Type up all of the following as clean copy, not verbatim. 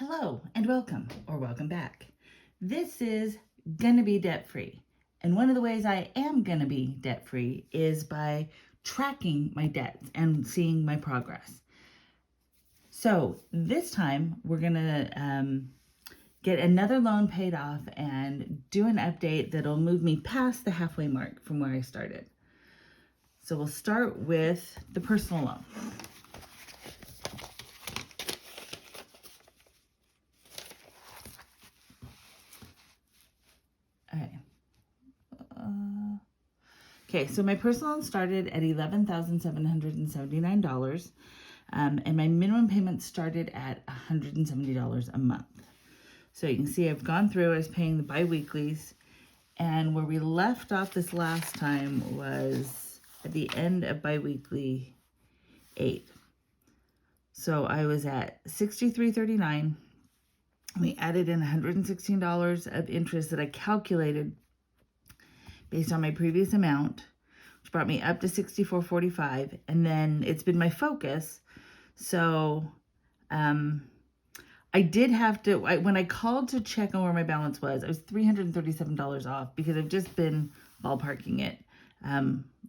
Hello and welcome, or welcome back. This is Gonna Be Debt Free. And one of the ways I am gonna be debt free is by tracking my debts and seeing my progress. So this time we're gonna get another loan paid off and do an update that'll move me past the halfway mark from where I started. So we'll start with the personal loan. Okay, so my personal loan started at $11,779, and my minimum payment started at $170 a month. So you can see I've gone through, I was paying the bi-weeklies, and where we left off this last time was at the end of bi-weekly 8. So I was at $63.39. We added in $116 of interest that I calculated based on my previous amount, which brought me up to $64.45, and then it's been my focus. So I did have to, when I called to check on where my balance was, I was $337 off because I've just been ballparking it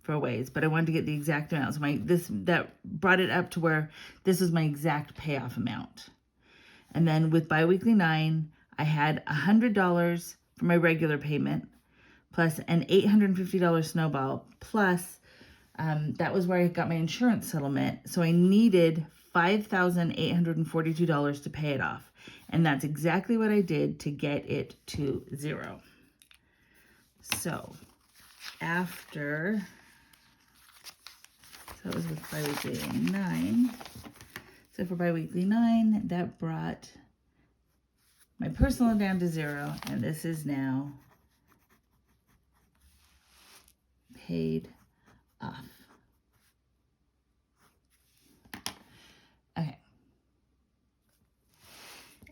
for a ways, but I wanted to get the exact amount. So that brought it up to where this was my exact payoff amount. And then with biweekly 9, I had $100 for my regular payment, plus an $850 snowball, plus that was where I got my insurance settlement. So I needed $5,842 to pay it off. And that's exactly what I did to get it to 0. So after, so that was with biweekly 9. So for biweekly 9, that brought my personal loan down to 0. And this is now paid off. Okay.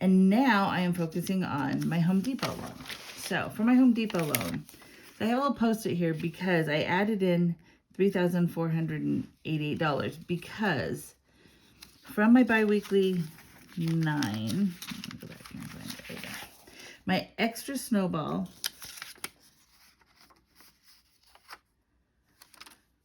And now I am focusing on my Home Depot loan. So for my Home Depot loan, I have a little post-it here because I added in $3,488 because from my biweekly 9, let me go back here and find it again. My extra snowball,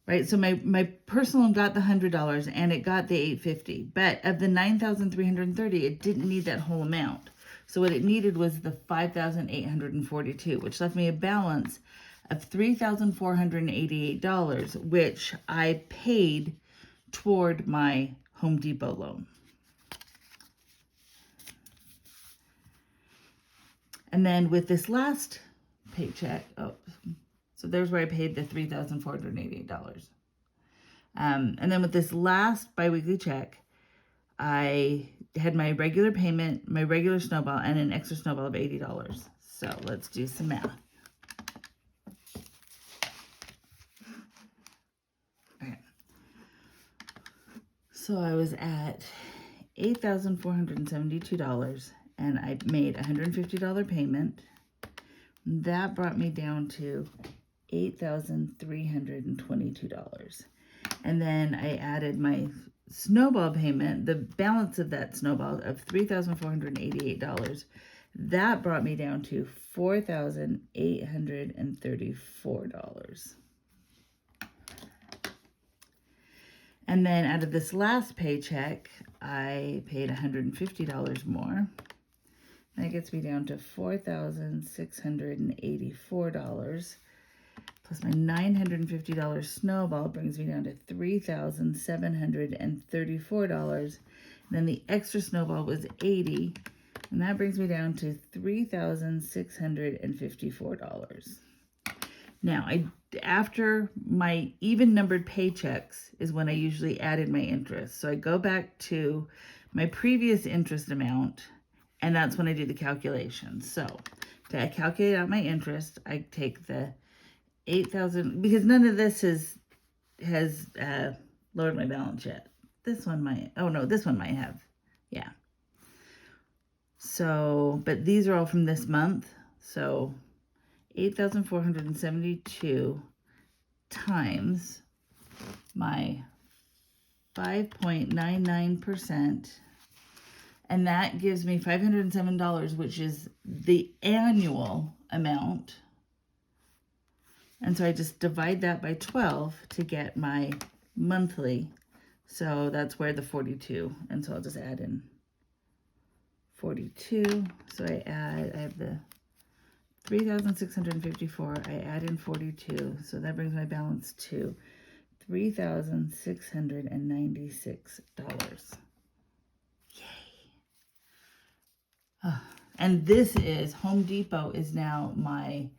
right? So my personal loan got the $100 and it got the $850, but of the $9,330, it didn't need that whole amount. So what it needed was the $5,842, which left me a balance of $3,488, which I paid toward my Home Depot loan. And then with this last paycheck, so there's where I paid the $3,488. And then with this last biweekly check, I had my regular payment, my regular snowball, and an extra snowball of $80. So let's do some math. Okay. So I was at $8,472, and I made a $150 payment. That brought me down to $8,322. And then I added my snowball payment, the balance of that snowball of $3,488. That brought me down to $4,834. And then out of this last paycheck, I paid $150 more. That gets me down to $4,684. Plus my $950 snowball brings me down to $3,734. And then the extra snowball was $80. And that brings me down to $3,654. Now, after my even numbered paychecks is when I usually added my interest. So I go back to my previous interest amount, and that's when I do the calculation. So to calculate out my interest, I take the 8,000, because none of this has lowered my balance yet. This one might, oh no, this one might have, yeah. So, but these are all from this month. So 8,472 times my 5.99%, And that gives me $507, which is the annual amount. And so I just divide that by 12 to get my monthly. So that's where the 42. And so I'll just add in 42. So I have the 3,654. I add in 42. So that brings my balance to $3,696. Yay. Oh, and this is, Home Depot is now my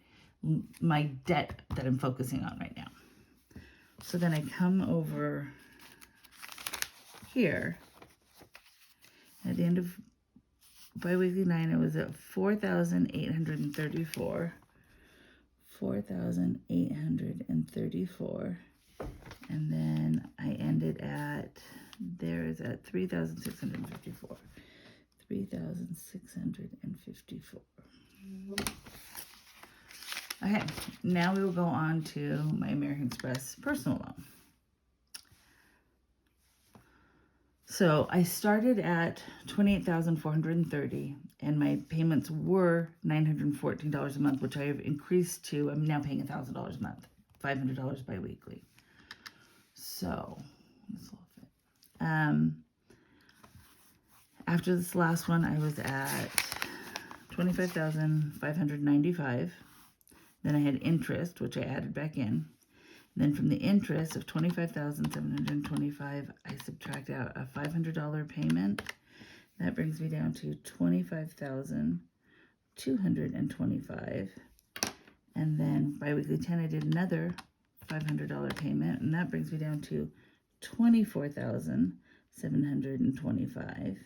debt that I'm focusing on right now. So then I come over here. At the end of biweekly 9, I was at 4,834. 4,834. And then I ended at, there's at 3,654. 3,654. Okay, now we will go on to my American Express personal loan. So I started at $28,430, and my payments were $914 a month, which I have increased to, I'm now paying $1,000 a month, $500 biweekly. So, this will fit. After this last one, I was at $25,595. Then I had interest, which I added back in. Then from the interest of $25,725, I subtract out a $500 payment. That brings me down to $25,225. And then biweekly 10, I did another $500 payment, and that brings me down to $24,725.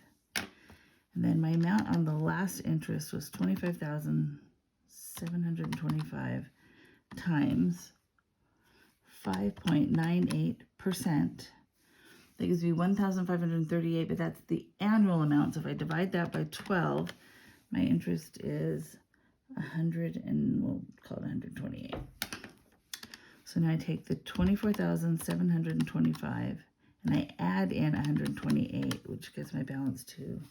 And then my amount on the last interest was $25,725 times 5.98%. That gives me $1,538, but that's the annual amount. So if I divide that by 12, my interest is 100, and we'll call it 128. So now I take the $24,725 and I add in 128, which gets my balance to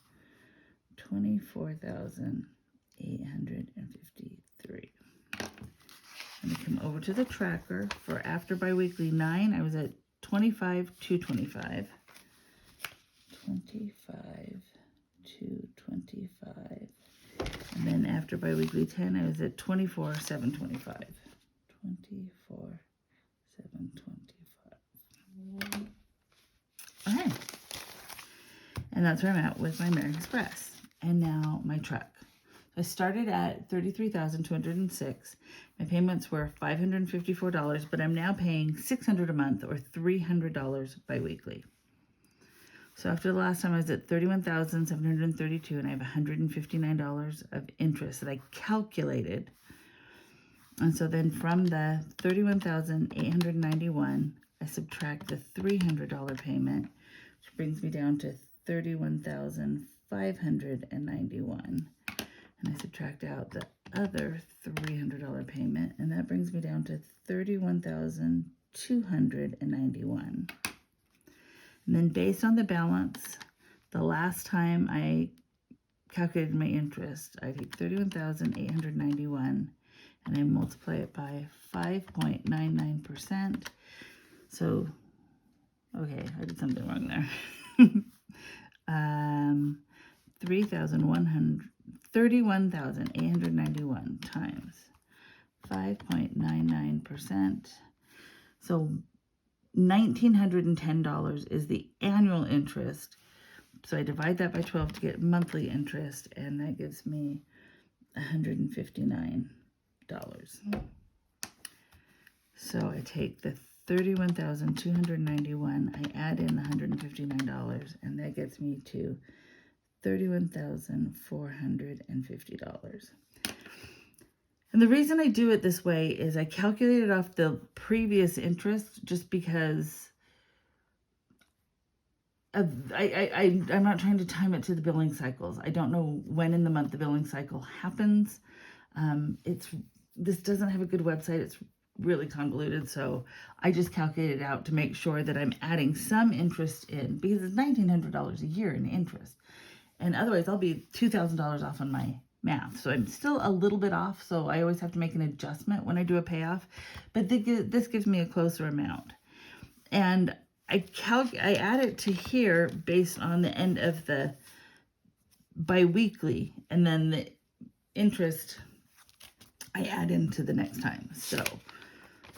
$24,853. And I come over to the tracker for after biweekly 9. I was at $25,225. $25,225. And then after biweekly 10, I was at $24,725. $24,725. Okay. And that's where I'm at with my American Express. And now my truck. I started at $33,206. My payments were $554, but I'm now paying $600 a month, or $300 biweekly. So after the last time I was at $31,732, and I have $159 of interest that I calculated. And so then from the $31,891, I subtract the $300 payment, which brings me down to $31,591. And I subtract out the other $300 payment, and that brings me down to $31,291. And then based on the balance, the last time I calculated my interest, I take $31,891 and I multiply it by 5.99%. So, okay, I did something wrong there. 31,891 times 5.99%. So $1,910 is the annual interest. So I divide that by 12 to get monthly interest, and that gives me $159. So I take the $31,291, I add in the $159, and that gets me to $31,450. And the reason I do it this way is I calculated off the previous interest just because I'm not trying to time it to the billing cycles. I don't know when in the month the billing cycle happens. This doesn't have a good website. It's really convoluted. So I just calculated it out to make sure that I'm adding some interest in, because it's $1,900 a year in interest. And otherwise I'll be $2,000 off on my math. So I'm still a little bit off. So I always have to make an adjustment when I do a payoff, but this gives me a closer amount. And I add it to here based on the end of the biweekly, and then the interest I add into the next time. So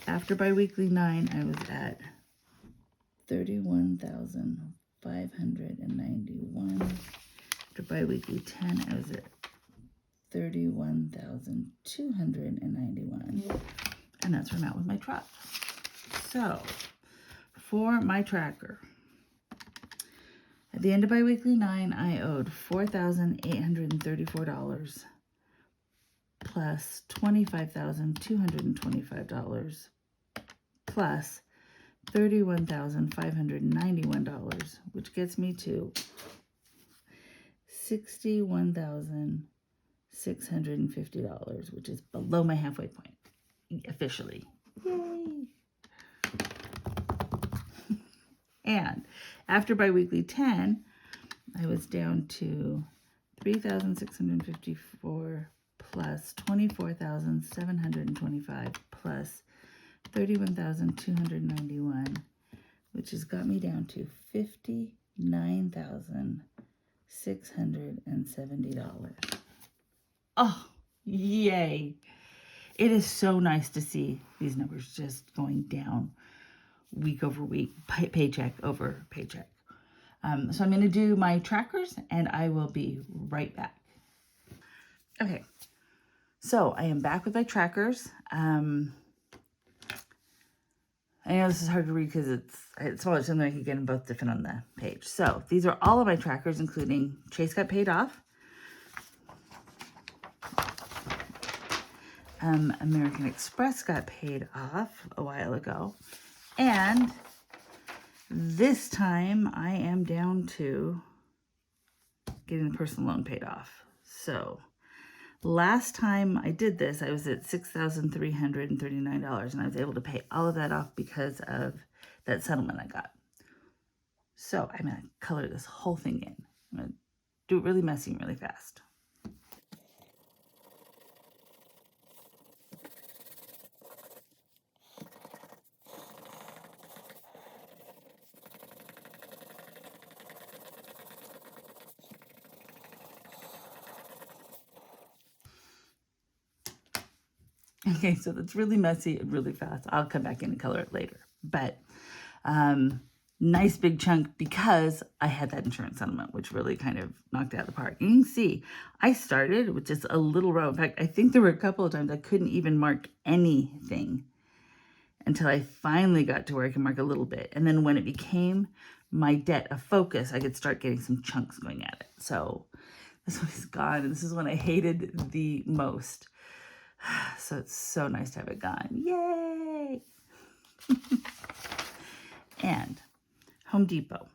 after biweekly 9, I was at 31,591. After biweekly 10, I was at 31,291. And that's where I'm at with my truck. So for my tracker, at the end of biweekly 9, I owed $4,834 plus $25,225 plus $31,591, which gets me to $61,650, which is below my halfway point, officially. Yay! And after biweekly 10, I was down to 3,654 plus 24,725 plus 31,291, which has got me down to $59,670. Oh, yay. It is so nice to see these numbers just going down week over week, paycheck over paycheck. So I'm going to do my trackers and I will be right back. Okay, so I am back with my trackers. I know this is hard to read because it's smaller, something I can get them both different on the page. So these are all of my trackers, including Chase got paid off, American Express got paid off a while ago, and this time I am down to getting the personal loan paid off. So last time I did this, I was at $6,339, and I was able to pay all of that off because of that settlement I got. So I'm going to color this whole thing in. I'm going to do it really messy and really fast. Okay, so that's really messy and really fast. I'll come back in and color it later. But nice big chunk because I had that insurance settlement, which really kind of knocked it out of the park. And you can see I started with just a little row. In fact, I think there were a couple of times I couldn't even mark anything until I finally got to where I can mark a little bit. And then when it became my debt a focus, I could start getting some chunks going at it. So this one is gone, and this is one I hated the most. So it's so nice to have it gone. Yay! And Home Depot.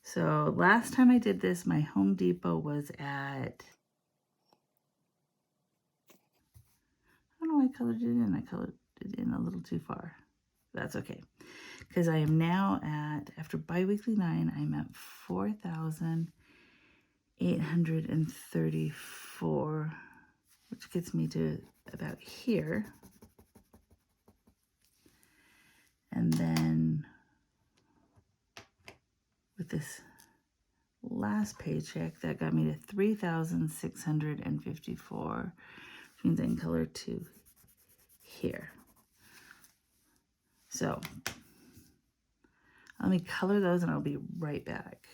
So last time I did this, my Home Depot was at, I don't know why I colored it in. I colored it in a little too far. That's okay. Because I am now at, after biweekly 9, I'm at 4,834, which gets me to about here. And then with this last paycheck, that got me to 3,654, which means I can color to here. So let me color those and I'll be right back.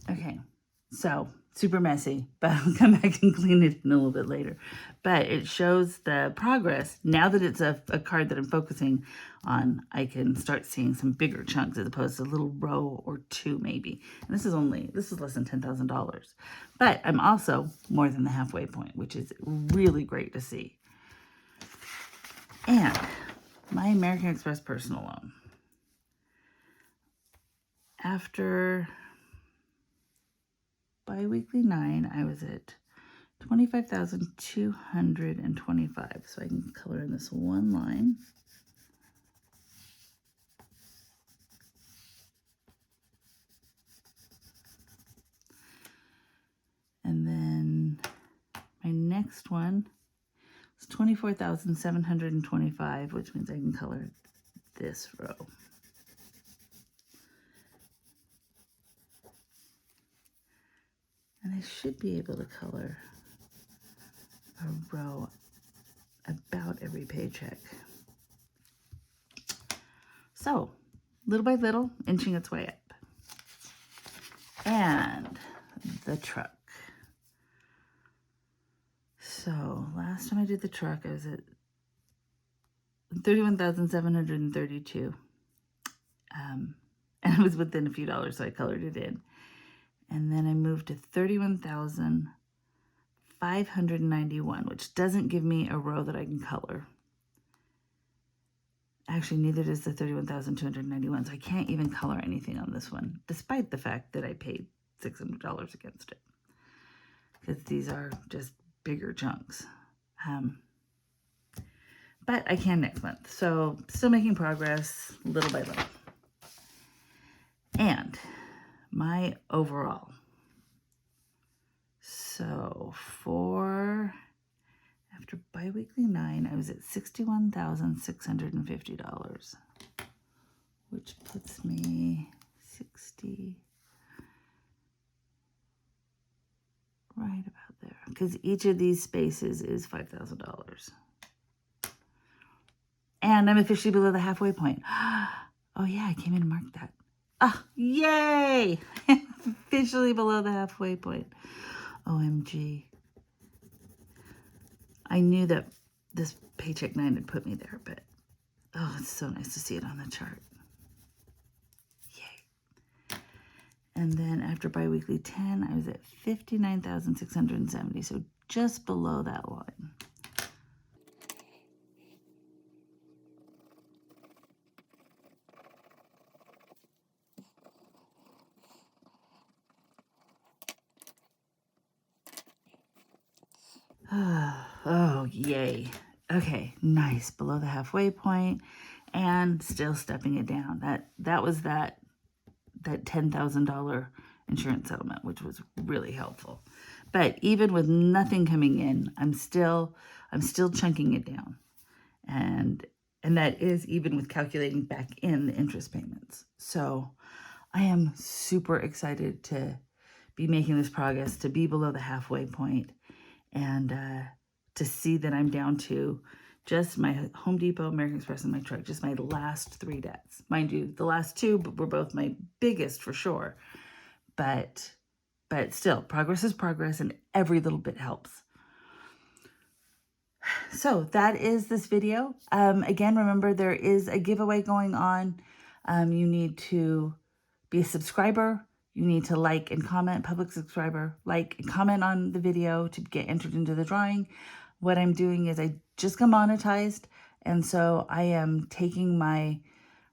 Okay, so super messy, but I'll come back and clean it in a little bit later. But it shows the progress. Now that it's a card that I'm focusing on, I can start seeing some bigger chunks as opposed to a little row or two maybe. And this is less than $10,000. But I'm also more than the halfway point, which is really great to see. And my American Express personal loan. after biweekly 9, I was at 25,225. So I can color in this one line. And then my next one is 24,725, which means I can color this row. And I should be able to color a row about every paycheck. So, little by little, inching its way up. And the truck. So, last time I did the truck, I was at 31,732. And I was within a few dollars, so I colored it in. And then I moved to 31,591, which doesn't give me a row that I can color. Actually, neither does the 31,291, so I can't even color anything on this one, despite the fact that I paid $600 against it, because these are just bigger chunks. But I can next month, so still making progress little by little. And my overall. So after biweekly 9, I was at $61,650, which puts me 60 right about there, because each of these spaces is $5,000. And I'm officially below the halfway point. Oh yeah, I came in and marked that. Ah, yay! Officially below the halfway point. OMG. I knew that this paycheck 9 had put me there, but oh, it's so nice to see it on the chart. Yay. And then after biweekly 10, I was at 59,670, so just below that line. Oh, yay. Okay, nice. Below the halfway point and still stepping it down. That was that $10,000 insurance settlement, which was really helpful. But even with nothing coming in, I'm still chunking it down. And that is even with calculating back in the interest payments. So I am super excited to be making this progress, to be below the halfway point, and to see that I'm down to just my Home Depot, American Express, and my truck, just my last 3 debts. Mind you, the last 2 were both my biggest for sure. But still, progress is progress, and every little bit helps. So that is this video. Again, remember, there is a giveaway going on. You need to be a subscriber. You need to like and comment, public subscriber, like and comment on the video to get entered into the drawing. What I'm doing is I just got monetized, and so I am taking my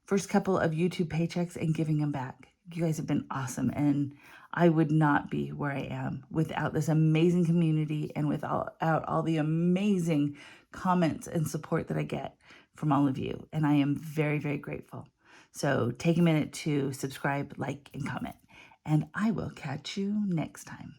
first couple of YouTube paychecks and giving them back. You guys have been awesome, and I would not be where I am without this amazing community and without all the amazing comments and support that I get from all of you. And I am very, very grateful. So take a minute to subscribe, like, and comment. And I will catch you next time.